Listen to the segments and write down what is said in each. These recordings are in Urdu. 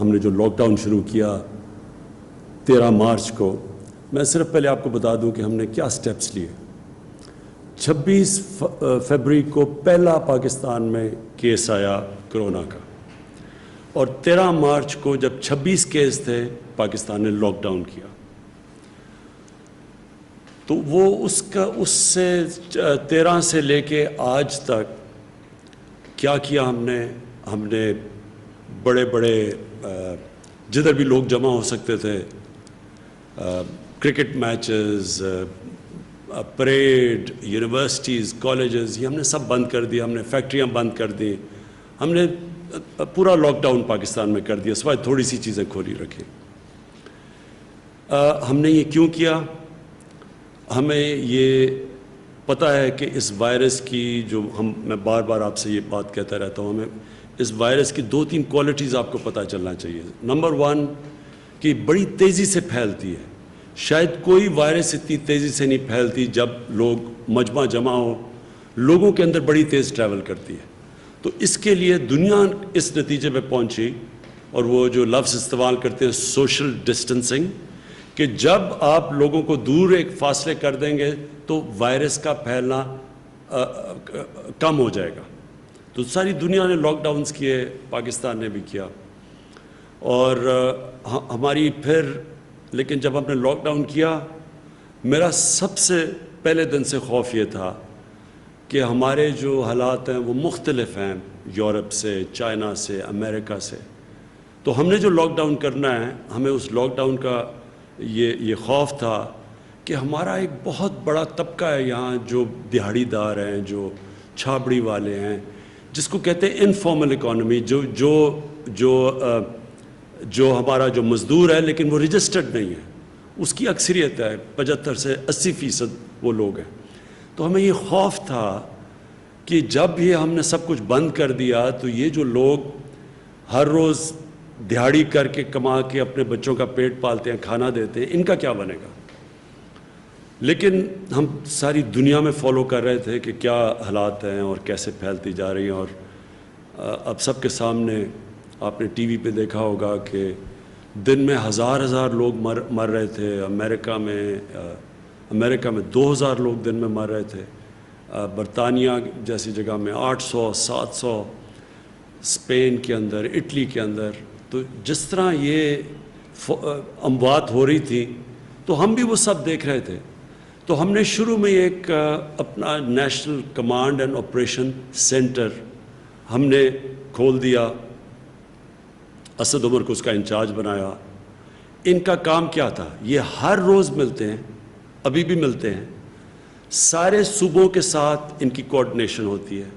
ہم نے جو لاک ڈاؤن شروع کیا 13 مارچ کو، میں صرف پہلے آپ کو بتا دوں کہ ہم نے کیا سٹیپس لیے۔ 26 فروری کو پہلا پاکستان میں کیس آیا کرونا کا، اور 13 مارچ کو جب 26 کیس تھے پاکستان نے لاک ڈاؤن کیا۔ تو وہ اس سے 13 سے لے کے آج تک کیا کیا ہم نے بڑے بڑے جدھر بھی لوگ جمع ہو سکتے تھے، cricket matches, parade, universities, colleges, یہ ہم نے سب بند کر دیا، ہم نے فیکٹریاں بند کر دی، ہم نے پورا لاک ڈاؤن پاکستان میں کر دیا، سوائے تھوڑی سی چیزیں کھولی رکھی۔ ہم نے یہ کیوں کیا؟ ہمیں یہ پتہ ہے کہ اس وائرس کی میں بار بار آپ سے یہ بات کہتا رہتا ہوں، ہمیں اس وائرس کی 2-3 کوالٹیز آپ کو پتہ چلنا چاہیے۔ نمبر 1 کہ بڑی تیزی سے پھیلتی ہے، شاید کوئی وائرس اتنی تیزی سے نہیں پھیلتی جب لوگ مجمع جمع ہو، لوگوں کے اندر بڑی تیز ٹریول کرتی ہے۔ تو اس کے لیے دنیا اس نتیجے پہ پہنچی، اور وہ جو لفظ استعمال کرتے ہیں سوشل ڈسٹنسنگ، کہ جب آپ لوگوں کو دور ایک فاصلے کر دیں گے تو وائرس کا پھیلنا کم ہو جائے گا۔ تو ساری دنیا نے لاک ڈاؤنز کیے، پاکستان نے بھی کیا، اور ہماری لیکن جب ہم نے لاک ڈاؤن کیا، میرا سب سے پہلے دن سے خوف یہ تھا کہ ہمارے جو حالات ہیں وہ مختلف ہیں یورپ سے، چائنا سے، امریکہ سے۔ تو ہم نے جو لاک ڈاؤن کرنا ہے، ہمیں اس لاک ڈاؤن کا یہ خوف تھا کہ ہمارا ایک بہت بڑا طبقہ ہے یہاں جو دیہڑی دار ہیں، جو چھابڑی والے ہیں، جس کو کہتے ہیں انفارمل اکانومی، جو ہمارا جو مزدور ہے لیکن وہ رجسٹرڈ نہیں ہے، اس کی اکثریت ہے، 75 سے 80% وہ لوگ ہیں۔ تو ہمیں یہ خوف تھا کہ جب یہ ہم نے سب کچھ بند کر دیا تو یہ جو لوگ ہر روز دیہڑی کر کے کما کے اپنے بچوں کا پیٹ پالتے ہیں، کھانا دیتے ہیں، ان کا کیا بنے گا؟ لیکن ہم ساری دنیا میں فالو کر رہے تھے کہ کیا حالات ہیں اور کیسے پھیلتی جا رہی ہیں، اور اب سب کے سامنے آپ نے ٹی وی پہ دیکھا ہوگا کہ دن میں ہزار لوگ مر رہے تھے۔ امریکہ میں 2000 لوگ دن میں مر رہے تھے، برطانیہ جیسی جگہ میں 800-700، اسپین کے اندر، اٹلی کے اندر۔ تو جس طرح یہ اموات ہو رہی تھی تو ہم بھی وہ سب دیکھ رہے تھے۔ تو ہم نے شروع میں ایک اپنا national command and operation centre ہم نے کھول دیا، اسد عمر کو اس کا انچارج بنایا۔ ان کا کام کیا تھا؟ یہ ہر روز ملتے ہیں، ابھی بھی ملتے ہیں، سارے صوبوں کے ساتھ ان کی کوآرڈینیشن ہوتی ہے،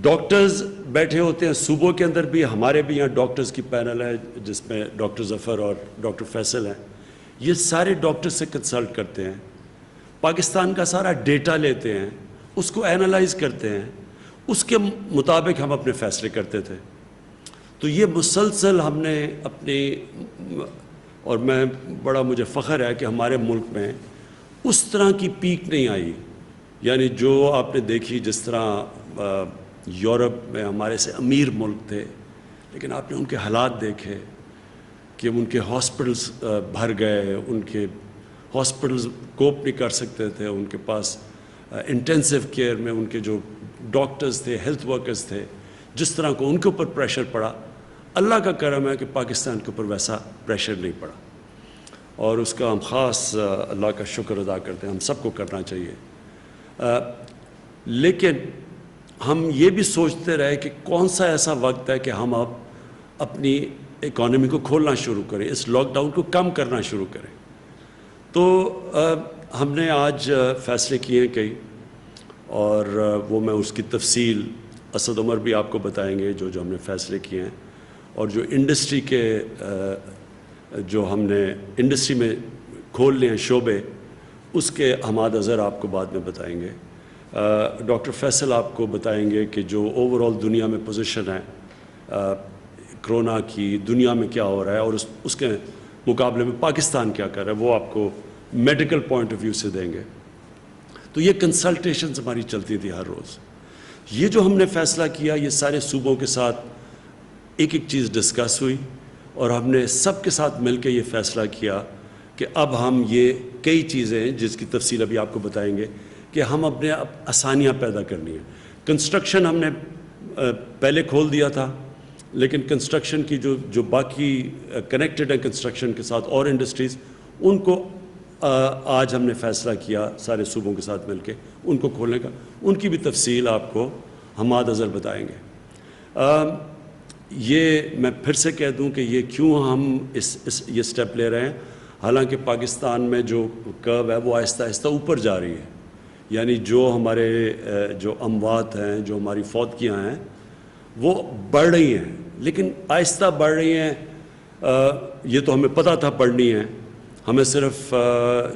ڈاکٹرز بیٹھے ہوتے ہیں صوبوں کے اندر بھی، ہمارے بھی یہاں ڈاکٹرز کی پینل ہے جس میں ڈاکٹر ظفر اور ڈاکٹر فیصل ہیں، یہ سارے ڈاکٹر سے کنسلٹ کرتے ہیں، پاکستان کا سارا ڈیٹا لیتے ہیں، اس کو اینالائز کرتے ہیں، اس کے مطابق ہم اپنے فیصلے کرتے تھے۔ تو یہ مسلسل ہم نے اپنی، اور مجھے فخر ہے کہ ہمارے ملک میں اس طرح کی پیک نہیں آئی، یعنی جو آپ نے دیکھی جس طرح یورپ میں ہمارے سے امیر ملک تھے، لیکن آپ نے ان کے حالات دیکھے کہ ان کے ہاسپٹلز بھر گئے، ان کے ہاسپٹلز کوپ نہیں کر سکتے تھے، ان کے پاس انٹینسیو کیئر میں ان کے جو ڈاکٹرز تھے، ہیلتھ ورکرز تھے، جس طرح کو ان کے اوپر پریشر پڑا، اللہ کا کرم ہے کہ پاکستان کے اوپر ویسا پریشر نہیں پڑا، اور اس کا ہم خاص اللہ کا شکر ادا کرتے ہیں، ہم سب کو کرنا چاہیے۔ لیکن ہم یہ بھی سوچتے رہے کہ کون سا ایسا وقت ہے کہ ہم اب اپنی اکانومی کو کھولنا شروع کریں، اس لاک ڈاؤن کو کم کرنا شروع کریں۔ تو ہم نے آج فیصلے کیے ہیں کئی، اور وہ میں اس کی تفصیل اسد عمر بھی آپ کو بتائیں گے جو ہم نے فیصلے کیے ہیں، اور جو انڈسٹری کے جو ہم نے انڈسٹری میں کھول لے ہیں شعبے، اس کے حماد اظہر آپ کو بعد میں بتائیں گے۔ ڈاکٹر فیصل آپ کو بتائیں گے کہ جو اوور آل دنیا میں پوزیشن ہے کرونا کی، دنیا میں کیا ہو رہا ہے، اور اس کے مقابلے میں پاکستان کیا کر رہا ہے، وہ آپ کو میڈیکل پوائنٹ آف ویو سے دیں گے۔ تو یہ کنسلٹیشنز ہماری چلتی تھی ہر روز۔ یہ جو ہم نے فیصلہ کیا، یہ سارے صوبوں کے ساتھ ایک ایک چیز ڈسکس ہوئی اور ہم نے سب کے ساتھ مل کے یہ فیصلہ کیا کہ اب ہم یہ کئی چیزیں ہیں جس کی تفصیل ابھی آپ کو بتائیں گے کہ ہم اپنے آسانیاں پیدا کرنی ہیں. کنسٹرکشن ہم نے پہلے کھول دیا تھا، لیکن کنسٹرکشن کی جو باقی کنیکٹڈ ہیں کنسٹرکشن کے ساتھ اور انڈسٹریز، ان کو آج ہم نے فیصلہ کیا سارے صوبوں کے ساتھ مل کے ان کو کھولنے کا. ان کی بھی تفصیل آپ کو حماد اظہر بتائیں گے. یہ میں پھر سے کہہ دوں کہ یہ کیوں ہم یہ سٹیپ لے رہے ہیں. حالانکہ پاکستان میں جو کرو ہے وہ آہستہ آہستہ اوپر جا رہی ہے، یعنی جو ہمارے جو اموات ہیں، جو ہماری فوتگیاں ہیں وہ بڑھ رہی ہیں، لیکن آہستہ بڑھ رہی ہیں. یہ تو ہمیں پتہ تھا بڑھنی ہے. ہمیں صرف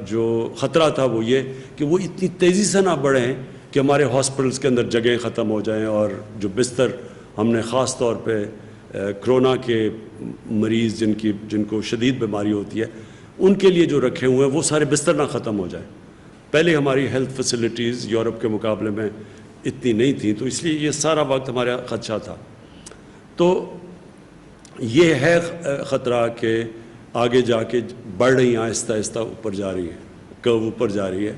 جو خطرہ تھا وہ یہ کہ وہ اتنی تیزی سے نہ بڑھیں کہ ہمارے ہاسپٹلس کے اندر جگہیں ختم ہو جائیں، اور جو بستر ہم نے خاص طور پہ کرونا کے مریض جن کو شدید بیماری ہوتی ہے ان کے لیے جو رکھے ہوئے ہیں وہ سارے بستر نہ ختم ہو جائیں. پہلے ہماری ہیلتھ فیسلٹیز یورپ کے مقابلے میں اتنی نہیں تھیں، تو اس لیے یہ سارا وقت ہمارا خدشہ تھا. تو یہ ہے خطرہ کہ آگے جا کے بڑھ رہی ہیں، آہستہ آہستہ اوپر جا رہی ہیں، کرو اوپر جا رہی ہے.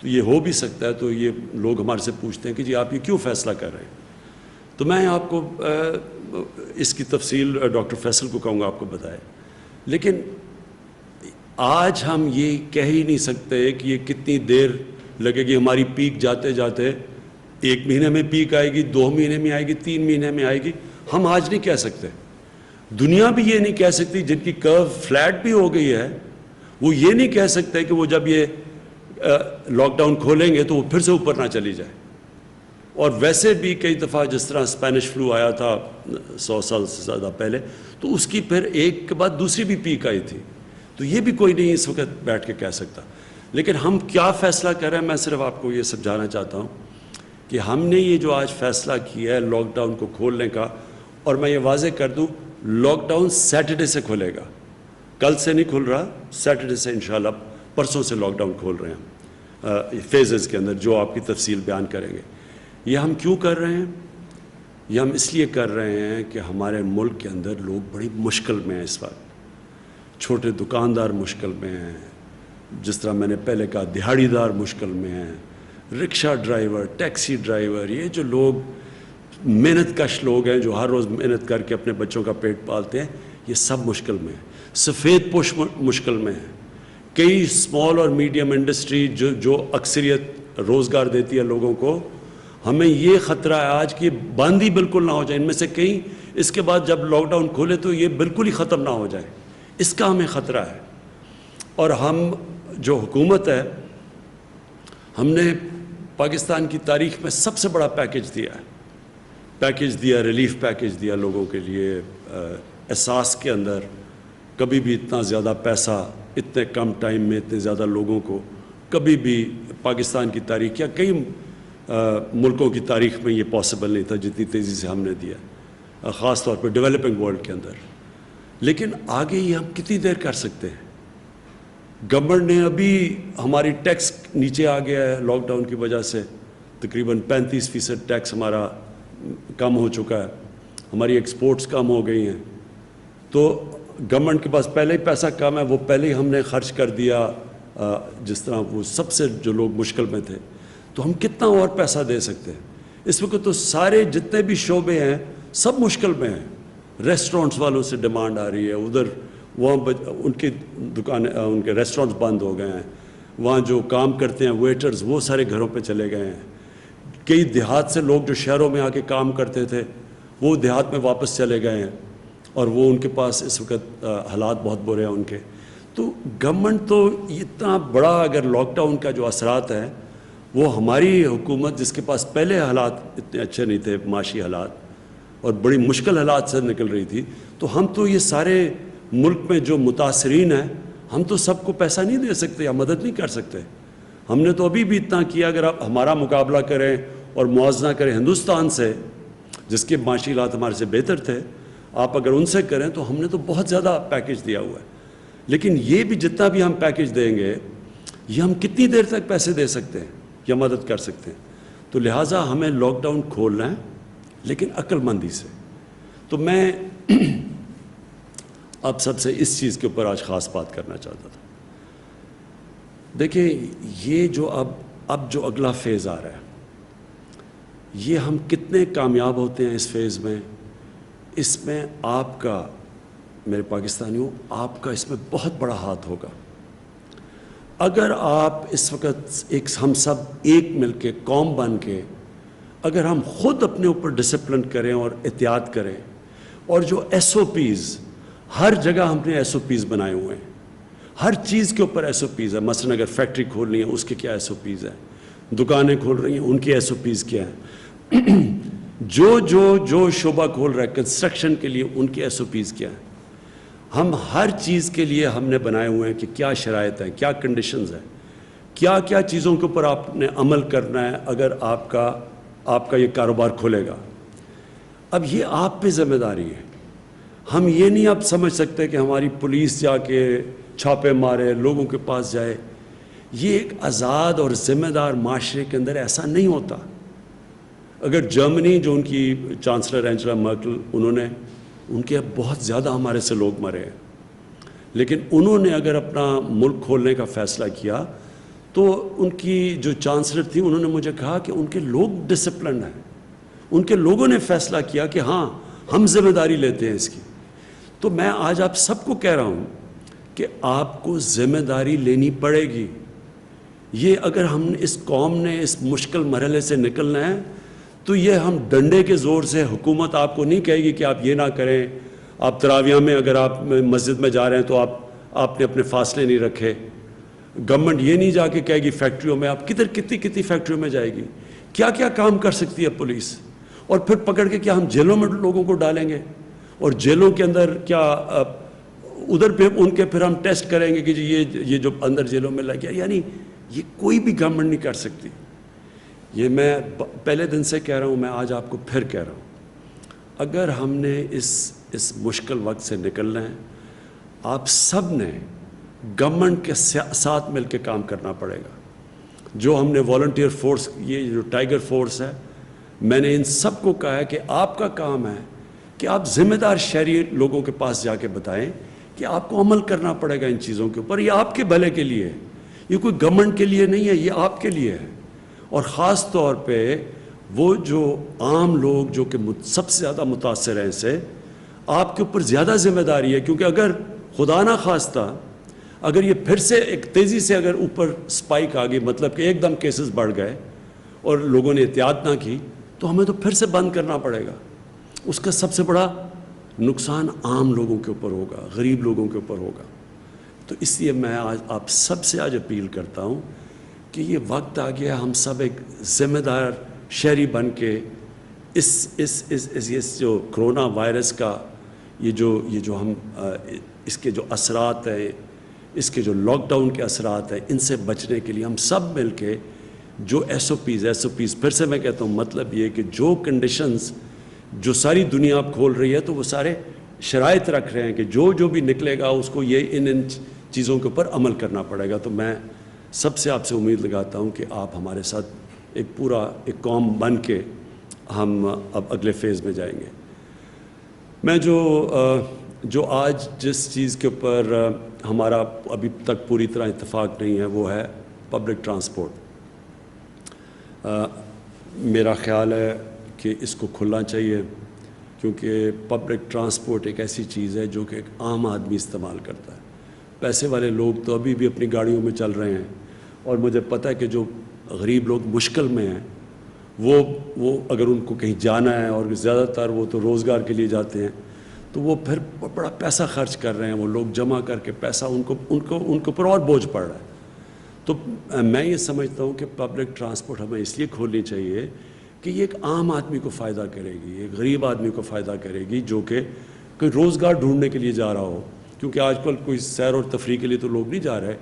تو یہ ہو بھی سکتا ہے. تو یہ لوگ ہمارے سے پوچھتے ہیں کہ جی آپ یہ کیوں فیصلہ کر رہے ہیں. تو میں آپ کو اس کی تفصیل ڈاکٹر فیصل کو کہوں گا آپ کو بتائے. لیکن آج ہم یہ کہہ ہی نہیں سکتے کہ یہ کتنی دیر لگے گی. ہماری پیک جاتے جاتے 1 مہینے میں پیک آئے گی، 2 مہینے میں آئے گی، 3 مہینے میں آئے گی، ہم آج نہیں کہہ سکتے. دنیا بھی یہ نہیں کہہ سکتی. جن کی کرو فلیٹ بھی ہو گئی ہے وہ یہ نہیں کہہ سکتے کہ وہ جب یہ لاک ڈاؤن کھولیں گے تو وہ پھر سے اوپر نہ چلی جائے. اور ویسے بھی کئی دفعہ جس طرح اسپینش فلو آیا تھا 100 سال سے زیادہ پہلے، تو اس کی پھر ایک کے بعد دوسری بھی پیک آئی تھی. تو یہ بھی کوئی نہیں اس وقت بیٹھ کے کہہ سکتا. لیکن ہم کیا فیصلہ کر رہے ہیں، میں صرف آپ کو یہ سمجھانا چاہتا ہوں کہ ہم نے یہ جو آج فیصلہ کیا ہے لاک ڈاؤن کو کھولنے کا، اور میں یہ واضح کر دوں لاک ڈاؤن سیٹرڈے سے کھلے گا، کل سے نہیں کھل رہا، سیٹرڈے سے انشاءاللہ پرسوں سے لاک ڈاؤن کھول رہے ہیں فیزز کے اندر جو آپ کی تفصیل بیان کریں گے. یہ ہم کیوں کر رہے ہیں؟ یہ ہم اس لیے کر رہے ہیں کہ ہمارے ملک کے اندر لوگ بڑی مشکل میں ہیں اس وقت. چھوٹے دکاندار مشکل میں ہیں، جس طرح میں نے پہلے کہا دہاڑی دار مشکل میں ہیں، رکشہ ڈرائیور، ٹیکسی ڈرائیور، یہ جو لوگ محنت کش لوگ ہیں جو ہر روز محنت کر کے اپنے بچوں کا پیٹ پالتے ہیں، یہ سب مشکل میں ہیں. سفید پوش مشکل میں ہیں. کئی اسمال اور میڈیم انڈسٹری جو اکثریت روزگار دیتی ہے لوگوں کو، ہمیں یہ خطرہ ہے آج کہ بند ہی بالکل نہ ہو جائے. ان میں سے کئی اس کے بعد جب لاک ڈاؤن کھولے تو یہ بالکل ہی ختم نہ ہو جائے، اس کا ہمیں خطرہ ہے. اور ہم جو حکومت ہے، ہم نے پاکستان کی تاریخ میں سب سے بڑا پیکیج دیا، ریلیف پیکیج دیا لوگوں کے لیے. احساس کے اندر کبھی بھی اتنا زیادہ پیسہ اتنے کم ٹائم میں اتنے زیادہ لوگوں کو کبھی بھی پاکستان کی تاریخ یا کئی ملکوں کی تاریخ میں یہ پاسبل نہیں تھا جتنی تیزی سے ہم نے دیا، خاص طور پہ ڈیولپنگ ورلڈ کے اندر. لیکن آگے یہ ہم کتنی دیر کر سکتے ہیں؟ گورنمنٹ نے ابھی ہماری ٹیکس نیچے آ گیا ہے لاک ڈاؤن کی وجہ سے، تقریباً 35% ٹیکس ہمارا کم ہو چکا ہے، ہماری ایکسپورٹس کم ہو گئی ہیں. تو گورنمنٹ کے پاس پہلے ہی پیسہ کم ہے، وہ پہلے ہی ہم نے خرچ کر دیا جس طرح وہ سب سے جو لوگ مشکل میں تھے. تو ہم کتنا اور پیسہ دے سکتے ہیں؟ اس وقت تو سارے جتنے بھی شعبے ہیں سب مشکل میں ہیں. ریسٹورنٹس والوں سے ڈیمانڈ آ رہی ہے، ادھر وہاں ان کی دکانیں، ان کے ریسٹورنٹس بند ہو گئے ہیں. وہاں جو کام کرتے ہیں ویٹرز وہ سارے گھروں پہ چلے گئے ہیں. کئی دیہات سے لوگ جو شہروں میں آ کے کام کرتے تھے وہ دیہات میں واپس چلے گئے ہیں، اور وہ ان کے پاس اس وقت حالات بہت برے ہیں ان کے. تو گورنمنٹ تو اتنا بڑا اگر لاک ڈاؤن کا جو اثرات ہیں وہ ہماری حکومت جس کے پاس پہلے حالات اتنے اچھے نہیں تھے، معاشی حالات اور بڑی مشکل حالات سے نکل رہی تھی، تو ہم تو یہ سارے ملک میں جو متاثرین ہیں ہم تو سب کو پیسہ نہیں دے سکتے یا مدد نہیں کر سکتے. ہم نے تو ابھی بھی اتنا کیا. اگر آپ ہمارا مقابلہ کریں اور موازنہ کریں ہندوستان سے جس کے معاشی حالات ہمارے سے بہتر تھے، آپ اگر ان سے کریں تو ہم نے تو بہت زیادہ پیکیج دیا ہوا ہے. لیکن یہ بھی جتنا بھی ہم پیکیج دیں گے یہ ہم کتنی دیر تک پیسے دے سکتے ہیں یا مدد کر سکتے ہیں؟ تو لہٰذا ہمیں لاک ڈاؤن کھولنا ہے لیکن عقل مندی سے. تو میں آپ سب سے اس چیز کے اوپر آج خاص بات کرنا چاہتا تھا. دیکھیں یہ جو اب جو اگلا فیز آ رہا ہے، یہ ہم کتنے کامیاب ہوتے ہیں اس فیز میں، اس میں آپ کا، میرے پاکستانیوں، آپ کا اس میں بہت بڑا ہاتھ ہوگا. اگر آپ اس وقت ہم سب ایک مل کے، قوم بن کے، اگر ہم خود اپنے اوپر ڈسپلن کریں اور احتیاط کریں، اور جو ایس او پیز، ہر جگہ ہم نے ایس او پیز بنائے ہوئے ہیں، ہر چیز کے اوپر ایس او پیز ہے. مثلا اگر فیکٹری کھولنی ہے اس کے کیا ایس او پیز ہیں، دکانیں کھول رہی ہیں ان کی ایس او پیز کیا ہیں، جو شعبہ کھول رہا ہے کنسٹرکشن کے لیے ان کی ایس او پیز کیا ہیں. ہم ہر چیز کے لیے ہم نے بنائے ہوئے ہیں کہ کیا شرائط ہیں، کیا کنڈیشنز ہیں، کیا کیا چیزوں کے اوپر آپ نے عمل کرنا ہے اگر آپ کا یہ کاروبار کھولے گا. اب یہ آپ پہ ذمہ داری ہے. ہم یہ نہیں اب سمجھ سکتے کہ ہماری پولیس جا کے چھاپے مارے، لوگوں کے پاس جائے. یہ ایک آزاد اور ذمہ دار معاشرے کے اندر ایسا نہیں ہوتا. اگر جرمنی، جو ان کی چانسلر اینجلا مرکل، ان کے اب بہت زیادہ ہمارے سے لوگ مرے ہیں، لیکن انہوں نے اگر اپنا ملک کھولنے کا فیصلہ کیا تو ان کی جو چانسلر تھی انہوں نے مجھے کہا کہ ان کے لوگ ڈسپلنڈ ہیں، ان کے لوگوں نے فیصلہ کیا کہ ہاں ہم ذمہ داری لیتے ہیں اس کی. تو میں آج آپ سب کو کہہ رہا ہوں کہ آپ کو ذمہ داری لینی پڑے گی. یہ اگر ہم اس قوم نے اس مشکل مرحلے سے نکلنا ہے تو یہ ہم ڈنڈے کے زور سے، حکومت آپ کو نہیں کہے گی کہ آپ یہ نہ کریں. آپ تراویح میں اگر آپ مسجد میں جا رہے ہیں تو آپ نے اپنے فاصلے نہیں رکھے. گورنمنٹ یہ نہیں جا کے کہے گی فیکٹریوں میں، آپ کتنی فیکٹریوں میں جائے گی، کیا کیا کام کر سکتی ہے پولیس. اور پھر پکڑ کے کیا ہم جیلوں میں لوگوں کو ڈالیں گے، اور جیلوں کے اندر کیا ادھر پہ ان کے پھر ہم ٹیسٹ کریں گے کہ جی یہ جو اندر جیلوں میں لگ گیا. یعنی یہ کوئی بھی گورنمنٹ نہیں کر سکتی. یہ میں پہلے دن سے کہہ رہا ہوں، میں آج آپ کو پھر کہہ رہا ہوں، اگر ہم نے اس مشکل وقت سے نکلنا ہے، آپ سب نے گورنمنٹ کے ساتھ مل کے کام کرنا پڑے گا. جو ہم نے والنٹیئر فورس، یہ جو ٹائیگر فورس ہے، میں نے ان سب کو کہا ہے کہ آپ کا کام ہے کہ آپ ذمہ دار شہری لوگوں کے پاس جا کے بتائیں کہ آپ کو عمل کرنا پڑے گا ان چیزوں کے اوپر. یہ آپ کے بھلے کے لیے ہے، یہ کوئی گورنمنٹ کے لیے نہیں ہے، یہ آپ کے لیے ہے. اور خاص طور پہ وہ جو عام لوگ جو کہ سب سے زیادہ متاثر ہیں، سے آپ کے اوپر زیادہ ذمہ داری ہے. کیونکہ اگر خدا نہ خواستہ اگر یہ پھر سے ایک تیزی سے اگر اوپر سپائک آ گئی، مطلب کہ ایک دم کیسز بڑھ گئے اور لوگوں نے احتیاط نہ کی، تو ہمیں تو پھر سے بند کرنا پڑے گا. اس کا سب سے بڑا نقصان عام لوگوں کے اوپر ہوگا، غریب لوگوں کے اوپر ہوگا. تو اس لیے میں آج آپ سب سے آج اپیل کرتا ہوں کہ یہ وقت آ گیا ہم سب ایک ذمہ دار شہری بن کے اس جو کرونا وائرس کا یہ جو ہم اس کے جو اثرات ہیں، اس کے جو لاک ڈاؤن کے اثرات ہیں، ان سے بچنے کے لیے ہم سب مل کے جو ایس او پیز پھر سے میں کہتا ہوں، مطلب یہ کہ جو کنڈیشنز جو ساری دنیا اب کھول رہی ہے تو وہ سارے شرائط رکھ رہے ہیں کہ جو بھی نکلے گا اس کو یہ ان چیزوں کے اوپر عمل کرنا پڑے گا. تو میں سب سے آپ سے امید لگاتا ہوں کہ آپ ہمارے ساتھ ایک قوم بن کے ہم اب اگلے فیز میں جائیں گے. میں جو آج جس چیز کے اوپر ہمارا ابھی تک پوری طرح اتفاق نہیں ہے وہ ہے پبلک ٹرانسپورٹ. میرا خیال ہے کہ اس کو کھلنا چاہیے، کیونکہ پبلک ٹرانسپورٹ ایک ایسی چیز ہے جو کہ ایک عام آدمی استعمال کرتا ہے. پیسے والے لوگ تو ابھی بھی اپنی گاڑیوں میں چل رہے ہیں، اور مجھے پتہ ہے کہ جو غریب لوگ مشکل میں ہیں وہ اگر ان کو کہیں جانا ہے، اور زیادہ تر وہ تو روزگار کے لیے جاتے ہیں، تو وہ پھر بڑا پیسہ خرچ کر رہے ہیں. وہ لوگ جمع کر کے پیسہ ان کے اوپر اور بوجھ پڑ رہا ہے. تو میں یہ سمجھتا ہوں کہ پبلک ٹرانسپورٹ ہمیں اس لیے کھولنی چاہیے کہ یہ ایک عام آدمی کو فائدہ کرے گی، ایک غریب آدمی کو فائدہ کرے گی جو کہ کوئی روزگار ڈھونڈنے کے لیے جا رہا ہو. کیونکہ آج کل کوئی سیر اور تفریح کے لیے تو لوگ نہیں جا رہے،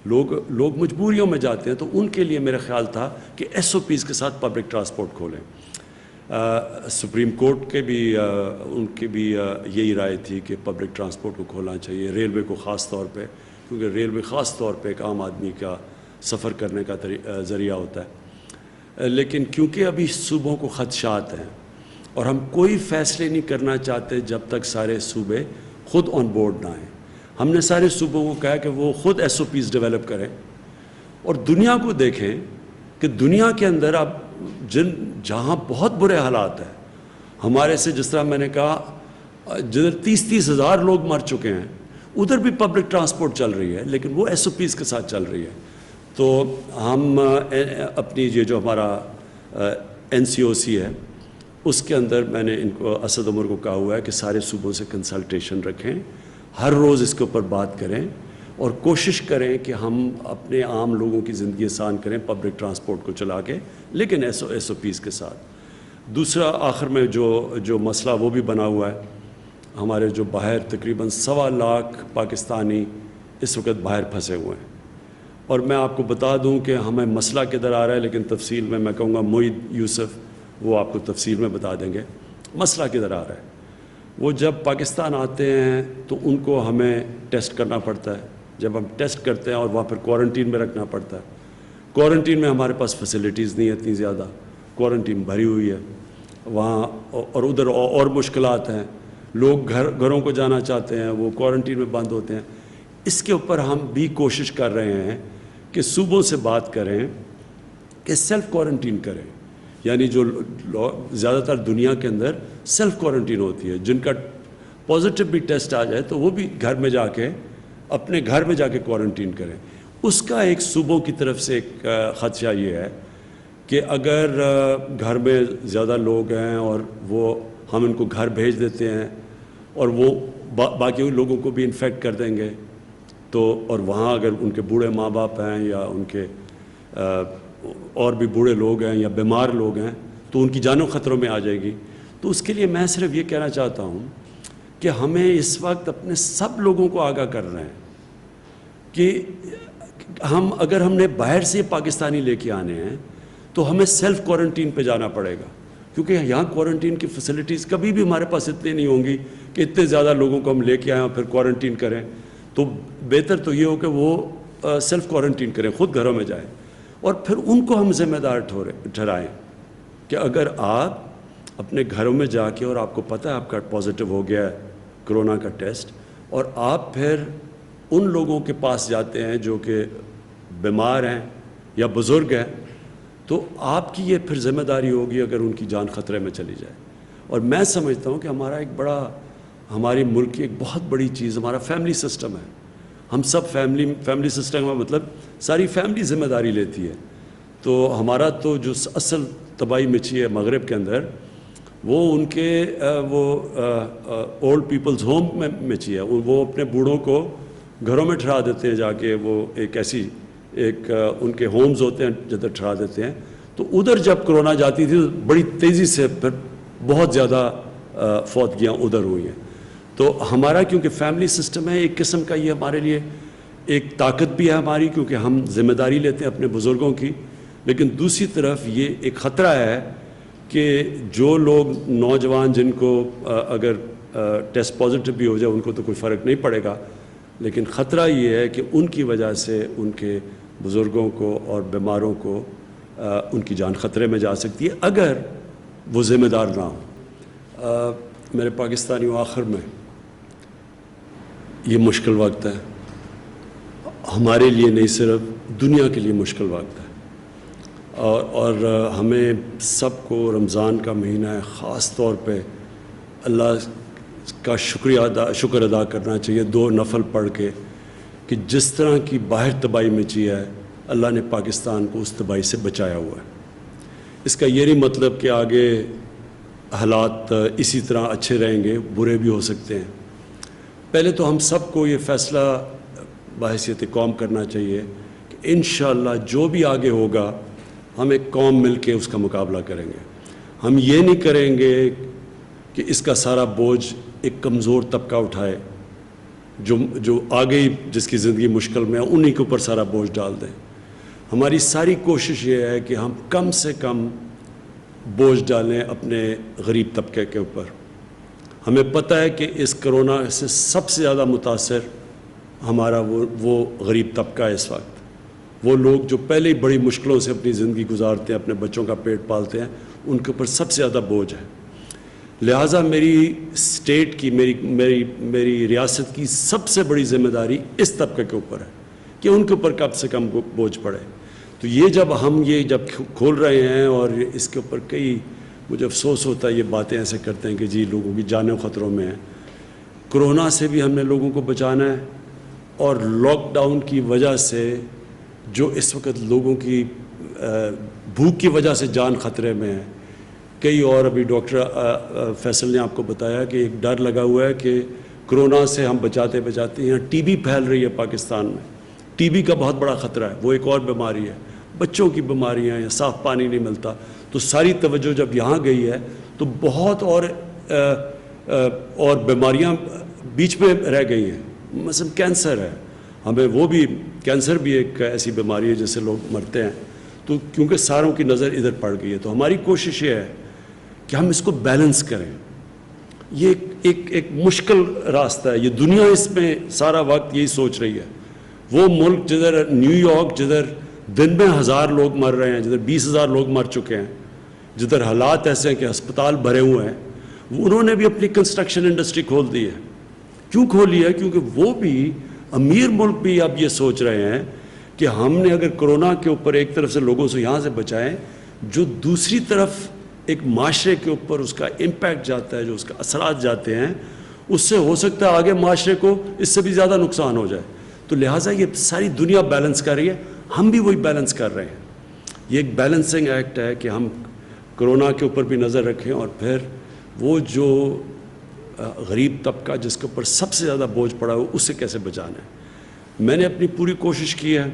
لوگ مجبوریوں میں جاتے ہیں. تو ان کے لیے میرا خیال تھا کہ ایس او پیز کے ساتھ پبلک ٹرانسپورٹ کھولیں. سپریم کورٹ کے بھی ان کی بھی یہی رائے تھی کہ پبلک ٹرانسپورٹ کو کھولنا چاہیے، ریلوے کو خاص طور پہ، کیونکہ ریلوے خاص طور پہ ایک عام آدمی کا سفر کرنے کا ذریعہ ہوتا ہے. لیکن کیونکہ ابھی صوبوں کو خدشات ہیں، اور ہم کوئی فیصلے نہیں کرنا چاہتے جب تک سارے صوبے خود آن بورڈ نہ آئیں. ہم نے سارے صوبوں کو کہا کہ وہ خود ایس او پیز ڈیولپ کریں اور دنیا کو دیکھیں کہ دنیا کے اندر اب جہاں بہت برے حالات ہیں ہمارے سے، جس طرح میں نے کہا جدھر 30 ہزار لوگ مر چکے ہیں ادھر بھی پبلک ٹرانسپورٹ چل رہی ہے لیکن وہ ایس او پیز کے ساتھ چل رہی ہے. تو ہم اپنی یہ جو ہمارا NCOC ہے اس کے اندر میں نے ان کو اسد عمر کو کہا ہوا ہے کہ سارے صوبوں سے کنسلٹیشن رکھیں، ہر روز اس کے اوپر بات کریں اور کوشش کریں کہ ہم اپنے عام لوگوں کی زندگی آسان کریں پبلک ٹرانسپورٹ کو چلا کے، لیکن ایس او پیز کے ساتھ. دوسرا آخر میں جو مسئلہ وہ بھی بنا ہوا ہے، ہمارے جو باہر تقریباً 1.25 لاکھ پاکستانی اس وقت باہر پھنسے ہوئے ہیں. اور میں آپ کو بتا دوں کہ ہمیں مسئلہ کدھر آ رہا ہے، لیکن تفصیل میں کہوں گا معید یوسف وہ آپ کو تفصیل میں بتا دیں گے مسئلہ کدھر آ رہا ہے. وہ جب پاکستان آتے ہیں تو ان کو ہمیں ٹیسٹ کرنا پڑتا ہے. جب ہم ٹیسٹ کرتے ہیں اور وہاں پھر کوارنٹین میں رکھنا پڑتا ہے. کوارنٹین میں ہمارے پاس فیسلٹیز نہیں ہیں اتنی زیادہ، کوارنٹین بھری ہوئی ہے وہاں، اور ادھر اور مشکلات ہیں. لوگ گھروں کو جانا چاہتے ہیں، وہ کوارنٹین میں بند ہوتے ہیں. اس کے اوپر ہم بھی کوشش کر رہے ہیں کہ صوبوں سے بات کریں کہ سیلف کوارنٹین کریں. یعنی جو زیادہ تر دنیا کے اندر سیلف کوارنٹین ہوتی ہے، جن کا پازیٹیو بھی ٹیسٹ آ جائے تو وہ بھی گھر میں جا کے اپنے گھر میں جا کے کوارنٹین کریں. اس کا ایک صوبوں کی طرف سے ایک خدشہ یہ ہے کہ اگر گھر میں زیادہ لوگ ہیں اور وہ ہم ان کو گھر بھیج دیتے ہیں اور وہ باقی لوگوں کو بھی انفیکٹ کر دیں گے تو، اور وہاں اگر ان کے بوڑھے ماں باپ ہیں یا ان کے اور بھی بوڑھے لوگ ہیں یا بیمار لوگ ہیں تو ان کی جانوں خطروں میں آ جائے گی. تو اس کے لیے میں صرف یہ کہنا چاہتا ہوں کہ ہمیں اس وقت اپنے سب لوگوں کو آگاہ کر رہے ہیں کہ اگر ہم نے باہر سے پاکستانی لے کے آنے ہیں تو ہمیں سیلف کوارنٹین پہ جانا پڑے گا، کیونکہ یہاں کوارنٹین کی فیسلٹیز کبھی بھی ہمارے پاس اتنی نہیں ہوں گی کہ اتنے زیادہ لوگوں کو ہم لے کے آئیں اور پھر کوارنٹین کریں. تو بہتر تو یہ ہو کہ وہ سیلف کوارنٹین کریں، خود گھروں میں جائیں اور پھر ان کو ہم ذمہ دار ٹھہرائیں کہ اگر آپ اپنے گھروں میں جا کے اور آپ کو پتہ ہے آپ کا پازیٹیو ہو گیا ہے کرونا کا ٹیسٹ اور آپ پھر ان لوگوں کے پاس جاتے ہیں جو کہ بیمار ہیں یا بزرگ ہیں تو آپ کی یہ پھر ذمہ داری ہوگی اگر ان کی جان خطرے میں چلی جائے. اور میں سمجھتا ہوں کہ ہمارا ایک بڑا، ہماری ملک کی ایک بہت بڑی چیز ہمارا فیملی سسٹم ہے. ہم سب فیملی سسٹم کا مطلب ساری فیملی ذمہ داری لیتی ہے. تو ہمارا تو جو اصل تباہی مچی ہے مغرب کے اندر وہ ان کے وہ اولڈ پیپلز ہوم میں مچی ہے. وہ اپنے بوڑھوں کو گھروں میں ٹھہرا دیتے ہیں جا کے، وہ ایک ایسی ان کے ہومز ہوتے ہیں جدھر ٹھہرا دیتے ہیں. تو ادھر جب کرونا جاتی تھی تو بڑی تیزی سے پھر بہت زیادہ فوتگیاں ادھر ہوئی ہیں. تو ہمارا کیونکہ فیملی سسٹم ہے ایک قسم کا، یہ ہمارے لیے ایک طاقت بھی ہے ہماری کیونکہ ہم ذمہ داری لیتے ہیں اپنے بزرگوں کی. لیکن دوسری طرف یہ ایک خطرہ ہے کہ جو لوگ نوجوان جن کو اگر ٹیسٹ پازیٹیو بھی ہو جائے ان کو تو کوئی فرق نہیں پڑے گا، لیکن خطرہ یہ ہے کہ ان کی وجہ سے ان کے بزرگوں کو اور بیماروں کو ان کی جان خطرے میں جا سکتی ہے اگر وہ ذمہ دار نہ ہوں. میرے پاکستانیوں، آخر میں یہ مشکل وقت ہے ہمارے لیے، نہیں صرف دنیا کے لیے مشکل وقت ہے. اور ہمیں سب کو رمضان کا مہینہ ہے، خاص طور پہ اللہ کا شکر ادا کرنا چاہیے 2 نفل پڑھ کے کہ جس طرح کی باہر تباہی مچی ہے اللہ نے پاکستان کو اس تباہی سے بچایا ہوا ہے. اس کا یہ نہیں مطلب کہ آگے حالات اسی طرح اچھے رہیں گے، برے بھی ہو سکتے ہیں. پہلے تو ہم سب کو یہ فیصلہ بحیثیت قوم کرنا چاہیے کہ انشاءاللہ جو بھی آگے ہوگا ہم ایک قوم مل کے اس کا مقابلہ کریں گے. ہم یہ نہیں کریں گے کہ اس کا سارا بوجھ ایک کمزور طبقہ اٹھائے جو آگے ہی جس کی زندگی مشکل میں ہے انہی کے اوپر سارا بوجھ ڈال دیں. ہماری ساری کوشش یہ ہے کہ ہم کم سے کم بوجھ ڈالیں اپنے غریب طبقے کے اوپر. ہمیں پتہ ہے کہ اس کرونا سے سب سے زیادہ متاثر ہمارا وہ غریب طبقہ ہے اس وقت. وہ لوگ جو پہلے ہی بڑی مشکلوں سے اپنی زندگی گزارتے ہیں، اپنے بچوں کا پیٹ پالتے ہیں، ان کے اوپر سب سے زیادہ بوجھ ہے. لہٰذا میری اسٹیٹ کی میری ریاست کی سب سے بڑی ذمہ داری اس طبقے کے اوپر ہے کہ ان کے اوپر کم سے کم بوجھ پڑے. تو یہ جب کھول رہے ہیں اور اس کے اوپر کئی مجھے افسوس ہوتا ہے یہ باتیں ایسے کرتے ہیں کہ جی لوگوں کی جانیں خطروں میں ہیں. کرونا سے بھی ہم نے لوگوں کو بچانا ہے, اور لاک ڈاؤن کی وجہ سے جو اس وقت لوگوں کی بھوک کی وجہ سے جان خطرے میں ہے. کئی اور ابھی ڈاکٹر فیصل نے آپ کو بتایا کہ ایک ڈر لگا ہوا ہے کہ کرونا سے ہم بچاتے یہاں ٹی بی پھیل رہی ہے پاکستان میں. ٹی بی کا بہت بڑا خطرہ ہے, وہ ایک اور بیماری ہے, بچوں کی بیماریاں ہیں, صاف پانی نہیں ملتا. تو ساری توجہ جب یہاں گئی ہے تو بہت اور بیماریاں بیچ میں رہ گئی ہیں. مثلا کینسر ہے, ہمیں وہ بھی کینسر بھی ایک ایسی بیماری ہے جس سے لوگ مرتے ہیں. تو کیونکہ ساروں کی نظر ادھر پڑ گئی ہے, تو ہماری کوشش یہ ہے کہ ہم اس کو بیلنس کریں. یہ ایک مشکل راستہ ہے, یہ دنیا اس میں سارا وقت یہی سوچ رہی ہے. وہ ملک جدھر نیو یارک جدھر دن میں 1000 لوگ مر رہے ہیں, جدھر 20,000 لوگ مر چکے ہیں, جدھر حالات ایسے ہیں کہ ہسپتال بھرے ہوئے ہیں, انہوں نے بھی اپنی کنسٹرکشن انڈسٹری کھول دی ہے. کیوں کھولی ہے؟ کیونکہ وہ بھی امیر ملک بھی اب یہ سوچ رہے ہیں کہ ہم نے اگر کرونا کے اوپر ایک طرف سے لوگوں سے یہاں سے بچائیں, جو دوسری طرف ایک معاشرے کے اوپر اس کا امپیکٹ جاتا ہے, جو اس کا اثرات جاتے ہیں, اس سے ہو سکتا ہے آگے معاشرے کو اس سے بھی زیادہ نقصان ہو جائے. تو لہٰذا یہ ساری دنیا بیلنس کر رہی ہے, ہم بھی وہی بیلنس کر رہے ہیں. یہ ایک بیلنسنگ ایکٹ ہے کہ ہم کرونا کے اوپر بھی نظر رکھیں, اور پھر وہ جو غریب طبقہ جس کے اوپر سب سے زیادہ بوجھ پڑا ہو اسے کیسے بچانا ہے. میں نے اپنی پوری کوشش کی ہے,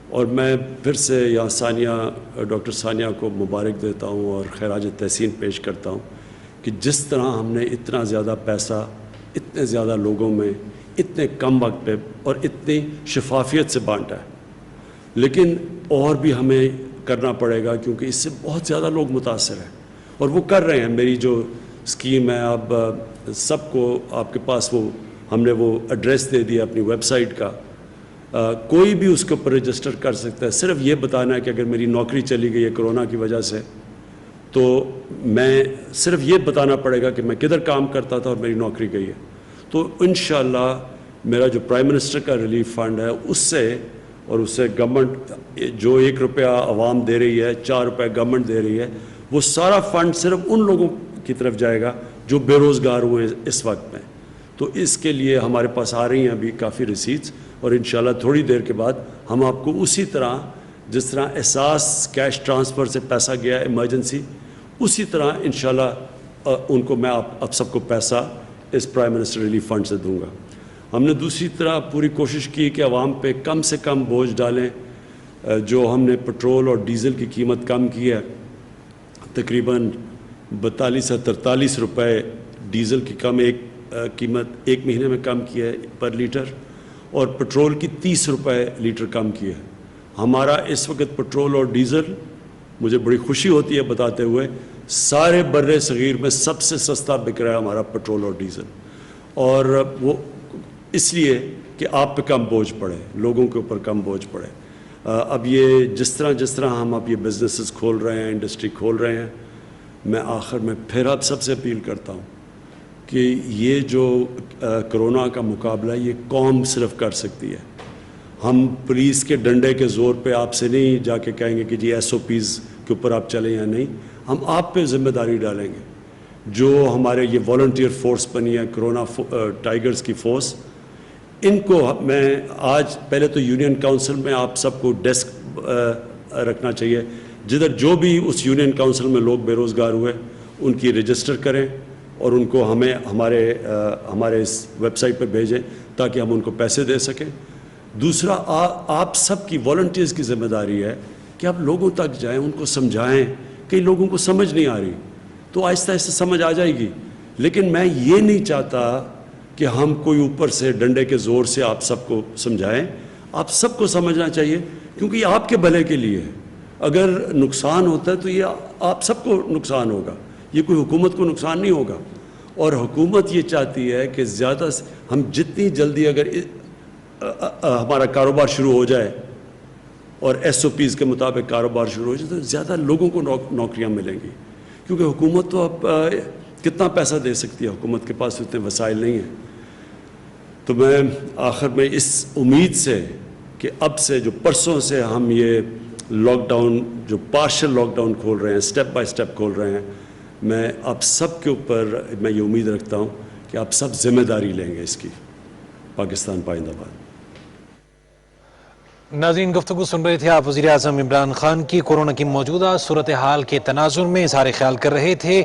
اور میں پھر سے یہاں ڈاکٹر ثانیہ کو مبارک دیتا ہوں اور خراج تحسین پیش کرتا ہوں کہ جس طرح ہم نے اتنا زیادہ پیسہ اتنے زیادہ لوگوں میں اتنے کم وقت پہ اور اتنی شفافیت سے بانٹا ہے. لیکن اور بھی ہمیں کرنا پڑے گا, کیونکہ اس سے بہت زیادہ لوگ متاثر ہیں, اور وہ کر رہے ہیں. میری جو اسکیم ہے اب سب کو آپ کے پاس وہ ہم نے وہ ایڈریس دے دیا اپنی ویب سائٹ کا, کوئی بھی اس کے اوپر رجسٹر کر سکتا ہے. صرف یہ بتانا ہے کہ اگر میری نوکری چلی گئی ہے کرونا کی وجہ سے, تو میں صرف یہ بتانا پڑے گا کہ میں کدھر کام کرتا تھا اور میری نوکری گئی ہے. تو انشاءاللہ میرا جو پرائم منسٹر کا ریلیف فنڈ ہے اس سے, اور اس سے گورنمنٹ جو 1 روپیہ عوام دے رہی ہے, 4 روپے گورنمنٹ دے رہی ہے, وہ سارا فنڈ صرف ان لوگوں کی طرف جائے گا جو بے روزگار ہوئے اس وقت میں. تو اس کے لیے ہمارے پاس آ رہی ہیں ابھی کافی ریسیٹس, اور انشاءاللہ تھوڑی دیر کے بعد ہم آپ کو اسی طرح جس طرح احساس کیش ٹرانسفر سے پیسہ گیا ایمرجنسی, اسی طرح انشاءاللہ ان کو میں آپ سب کو پیسہ اس پرائم منسٹر ریلیف فنڈ سے دوں گا. ہم نے دوسری طرح پوری کوشش کی کہ عوام پہ کم سے کم بوجھ ڈالیں. جو ہم نے پٹرول اور ڈیزل کی قیمت کم کی ہے, تقریباً 42 سے 43 روپے ڈیزل کی قیمت ایک مہینے میں کم کی ہے پر لیٹر, اور پٹرول کی 30 روپے لیٹر کم کی ہے. ہمارا اس وقت پٹرول اور ڈیزل, مجھے بڑی خوشی ہوتی ہے بتاتے ہوئے, سارے بر صغیر میں سب سے سستا بک رہا ہے ہمارا پٹرول اور ڈیزل. اور وہ اس لیے کہ آپ پہ کم بوجھ پڑے, لوگوں کے اوپر کم بوجھ پڑے. اب یہ جس طرح ہم اب یہ بزنسز کھول رہے ہیں, انڈسٹری کھول رہے ہیں, میں آخر میں پھر آپ سب سے اپیل کرتا ہوں کہ یہ جو کرونا کا مقابلہ یہ قوم صرف کر سکتی ہے. ہم پولیس کے ڈنڈے کے زور پہ آپ سے نہیں جا کے کہیں گے کہ جی SOPs کے اوپر آپ چلیں یا نہیں. ہم آپ پہ ذمہ داری ڈالیں گے. جو ہمارے یہ والنٹیئر فورس بنی ہے کرونا ٹائیگرز کی فورس, ان کو میں آج پہلے تو یونین کاؤنسل میں آپ سب کو ڈیسک رکھنا چاہیے, جدھر جو بھی اس یونین کاؤنسل میں لوگ بے روزگار ہوئے ان کی رجسٹر کریں اور ان کو ہمیں ہمارے اس ویب سائٹ پہ بھیجیں تاکہ ہم ان کو پیسے دے سکیں. دوسرا, آپ سب کی والنٹیئرز کی ذمہ داری ہے کہ آپ لوگوں تک جائیں, ان کو سمجھائیں. کئی لوگوں کو سمجھ نہیں آ رہی, تو آہستہ آہستہ سمجھ آ جائے گی. لیکن میں یہ نہیں چاہتا کہ ہم کوئی اوپر سے ڈنڈے کے زور سے آپ سب کو سمجھائیں. آپ سب کو سمجھنا چاہیے, کیونکہ یہ آپ کے بھلے کے لیے ہے. اگر نقصان ہوتا ہے تو یہ آپ سب کو نقصان ہوگا, یہ کوئی حکومت کو نقصان نہیں ہوگا. اور حکومت یہ چاہتی ہے کہ زیادہ ہم جتنی جلدی اگر ہمارا کاروبار شروع ہو جائے اور SOPs کے مطابق کاروبار شروع ہو جائے تو زیادہ لوگوں کو نوکریاں ملیں گی. کیونکہ حکومت تو اب کتنا پیسہ دے سکتی ہے حکومت کے پاس اتنے وسائل نہیں ہیں. تو میں آخر میں اس امید سے کہ اب سے جو پرسوں سے ہم یہ لاک ڈاؤن جو پارشل لاک ڈاؤن کھول رہے ہیں، سٹیپ بائی سٹیپ کھول رہے ہیں، میں آپ سب کے اوپر میں یہ امید رکھتا ہوں کہ آپ سب ذمہ داری لیں گے اس کی. پاکستان پائندہ باد. ناظرین، گفتگو سن رہے تھے آپ وزیر اعظم عمران خان کی کورونا کی موجودہ صورتحال کے تناظر میں اظہار خیال کر رہے تھے.